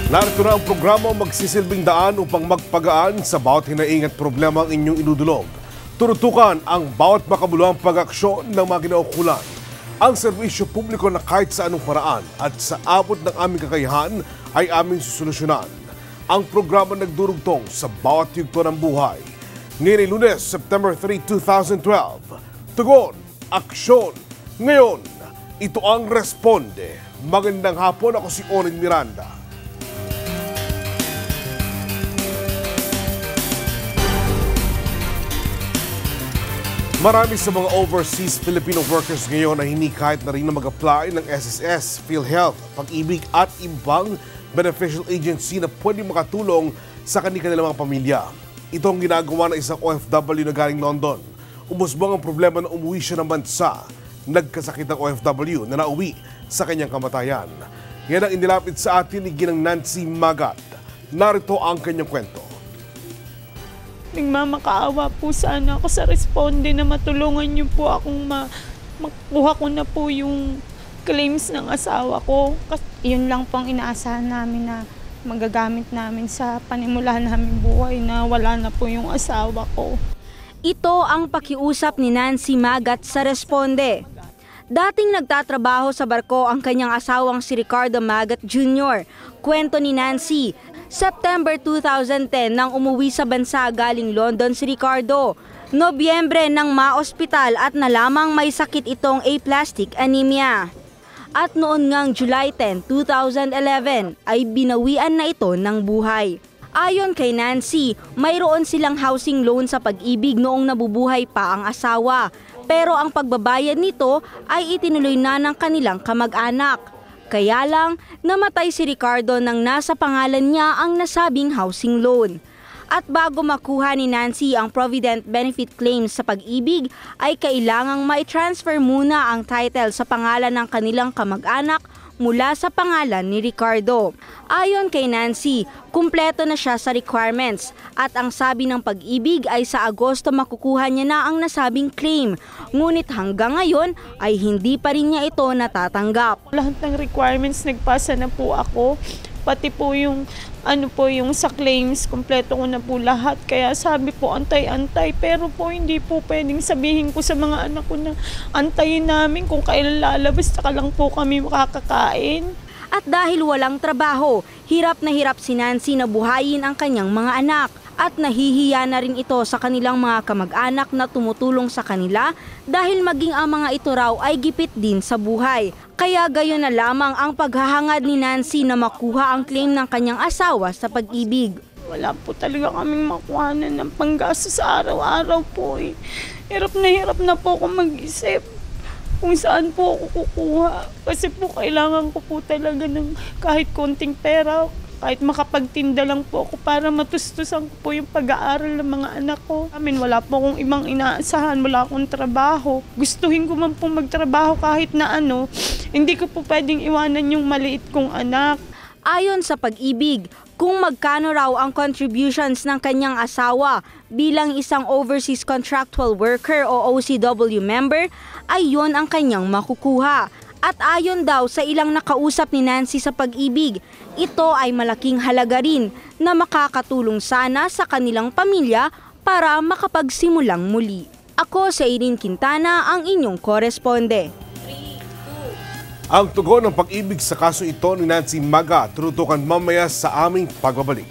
Narito na ang programa magsisilbing daan upang magpagaan sa bawat hinaing at problema ang inyong inudulog. Turutukan ang bawat makabuluhang pag-aksyon ng mga kinaukulan. Ang serbisyo publiko na kahit sa anong paraan at sa abot ng aming kakayahan ay aming susolusyonan. Ang programa nagdurugtong sa bawat yugto ng buhay. Ngayon ay Lunes, September 3, 2012. Tugon, aksyon. Ngayon, ito ang Responde. Magandang hapon, ako si Orin Miranda. Marami sa mga overseas Filipino workers ngayon ay hindi kahit na rin na mag-apply ng SSS, PhilHealth, Pag-ibig at ibang beneficial agency na pwede makatulong sa kanilang mga pamilya. Ito ang ginagawa ng isang OFW na galing London. Umusbong ang problema na umuwi siya ng bansa. Nagkasakit ang OFW na nauwi sa kanyang kamatayan. Yan ang inilapit sa atin ni Ginang Nancy Magat. Narito ang kanyang kwento. Nagmamakaawa po sana ako sa Responde na matulungan niyo po akong makuha ko na po yung claims ng asawa ko. Yun lang pong inaasahan namin na magagamit namin sa panimulahan namin buhay na wala na po yung asawa ko. Ito ang pakiusap ni Nancy Magat sa Responde. Dating nagtatrabaho sa barko ang kanyang asawang si Ricardo Magat Jr. Kwento ni Nancy, September 2010 nang umuwi sa bansa galing London si Ricardo. Nobyembre nang ma-ospital at nalamang may sakit itong aplastic anemia. At noon ngang July 10, 2011 ay binawian na ito ng buhay. Ayon kay Nancy, mayroon silang housing loan sa Pag-ibig noong nabubuhay pa ang asawa. Pero ang pagbabayad nito ay itinuloy na ng kanilang kamag-anak. Kaya lang, namatay si Ricardo nang nasa pangalan niya ang nasabing housing loan. At bago makuha ni Nancy ang Provident Benefit Claims sa Pag-ibig, ay kailangang mai-transfer muna ang title sa pangalan ng kanilang kamag-anak mula sa pangalan ni Ricardo. Ayon kay Nancy, kumpleto na siya sa requirements at ang sabi ng Pag-ibig ay sa Agosto makukuha niya na ang nasabing claim. Ngunit hanggang ngayon ay hindi pa rin niya ito natatanggap. Lahat ng requirements nagpasa na po ako. Pati po yung yung sa claims, kumpleto ko na po lahat. Kaya sabi po, antay-antay. Pero po hindi po pwedeng sabihin ko sa mga anak ko na antayin namin kung kailan lalabas, saka lang po kami makakakain. At dahil walang trabaho, hirap na hirap si Nancy na buhayin ang kanyang mga anak. At nahihiya na rin ito sa kanilang mga kamag-anak na tumutulong sa kanila dahil maging ang mga ito raw ay gipit din sa buhay. Kaya gayon na lamang ang paghahangad ni Nancy na makuha ang claim ng kanyang asawa sa Pag-ibig. Wala po talaga kaming makuhanan ng panggastos sa araw-araw po eh. Hirap na po ako mag-isip kung saan po ako kukuha. Kasi po kailangan ko po talaga ng kahit konting pera, kahit makapagtinda lang po ako para matustusan ko po yung pag-aaral ng mga anak ko. Wala po akong ibang inaasahan, wala akong trabaho. Gustuhin ko man po magtrabaho kahit na hindi ko po pwedeng iwanan yung maliit kong anak. Ayon sa Pag-ibig, kung magkano raw ang contributions ng kanyang asawa bilang isang Overseas Contractual Worker o OCW member, ay yon ang kanyang makukuha. At ayon daw sa ilang nakausap ni Nancy sa Pag-ibig, ito ay malaking halaga rin na makakatulong sana sa kanilang pamilya para makapagsimulang muli. Ako si Irene Quintana, ang inyong koresponde. Ang tugon ng Pag-ibig sa kaso ito ni Nancy Magat, tutukan mamaya sa aming pagbabalik.